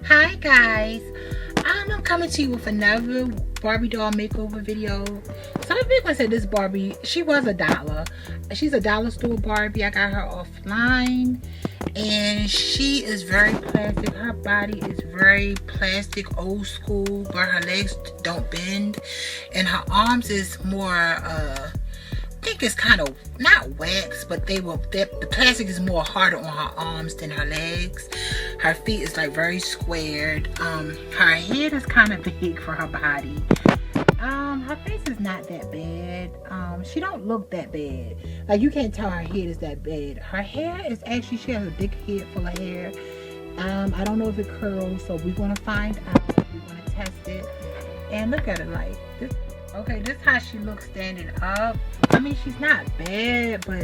Hi guys, I'm coming to you with another Barbie doll makeover video. Some people said this Barbie, she was $1. She's a dollar store Barbie. I got her offline and she is very plastic. Her body is very plastic, old school, but her legs don't bend, and her arms is more I think it's kind of not wax, but the plastic is more harder on her arms than her legs. Her feet is like very squared. Her head is kind of big for her body. Her face is not that bad. She don't look that bad. Like, you can't tell her head is that bad. Her hair is actually, she has a big head full of hair. I don't know if it curls, so we're gonna find out. We're gonna test it. And look at it like this. Okay, this is how she looks standing up. I mean, she's not bad, but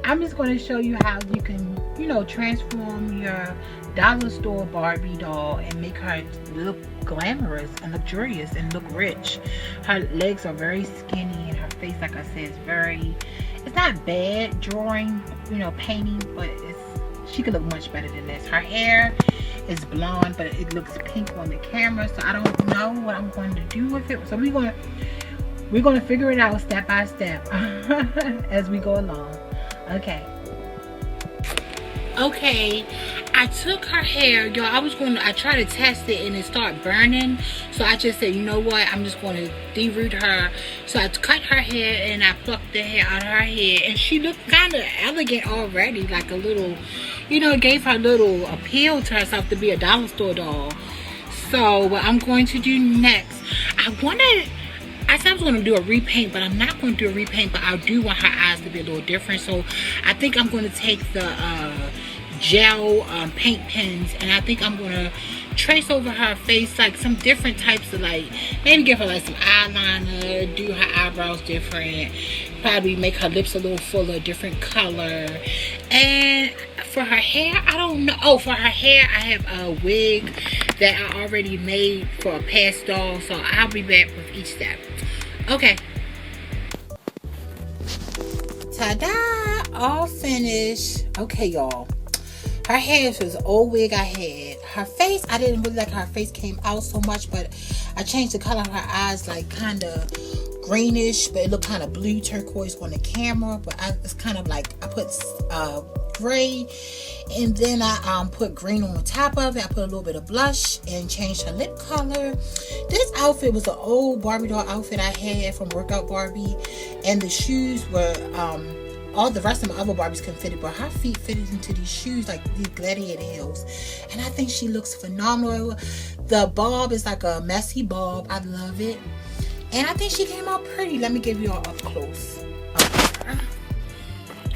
I'm just going to show you how you can, transform your dollar store Barbie doll and make her look glamorous and luxurious and look rich. Her legs are very skinny and her face, like I said, it's not bad drawing, painting, but she could look much better than this. Her hair is blonde, but it looks pink on the camera, so I don't know what I'm going to do with it. So we're going to figure it out step by step as we go along. Okay, I took her hair, y'all. I tried to test it and it started burning, so I just said, you know what, I'm just going to deroot her. So I cut her hair and I plucked the hair out of her head, and she looked kind of elegant already, like a little, it gave her a little appeal to herself to be a dollar store doll. So what I'm going to do next, I said I was going to do a repaint, but I'm not going to do a repaint, but I do want her eyes to be a little different. So I think I'm going to take the gel paint pens, and I think I'm going to trace over her face like some different types of, like, maybe give her like some eyeliner, do her eyebrows different, probably make her lips a little fuller, different color. And for her hair, I don't know. Oh, for her hair, I have a wig that I already made for a past doll, so I'll be back with each step. Okay. Ta-da! All finished. Okay, y'all. Her hair was an old wig I had. Her face, I didn't really like how her face came out so much, but I changed the color of her eyes, like kind of greenish, but it looked kind of blue turquoise on the camera. But it's kind of like, I put gray, and then I put green on top of it. I put a little bit of blush and changed her lip color. This outfit was an old Barbie doll outfit I had from Workout Barbie, and the shoes were all the rest of my other Barbies couldn't fit it, but her feet fitted into these shoes, like these gladiator heels, and I think she looks phenomenal. The bob is like a messy bob. I love it, and I think she came out pretty. Let me give you all up close.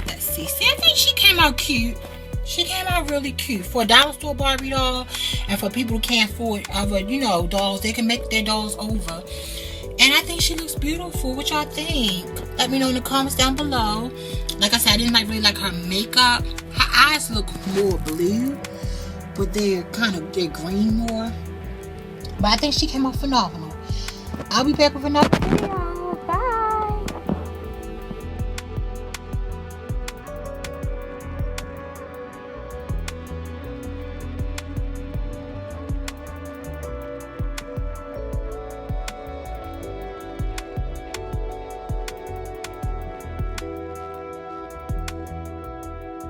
Let's see. I think she came out cute. She came out really cute for a dollar store Barbie doll, and for people who can't afford other, dolls, they can make their dolls over. And I think she looks beautiful. What y'all think? Let me know in the comments down below. Like I said, I didn't really like her makeup. Her eyes look more blue, but they're green more. But I think she came out phenomenal. I'll be back with another video.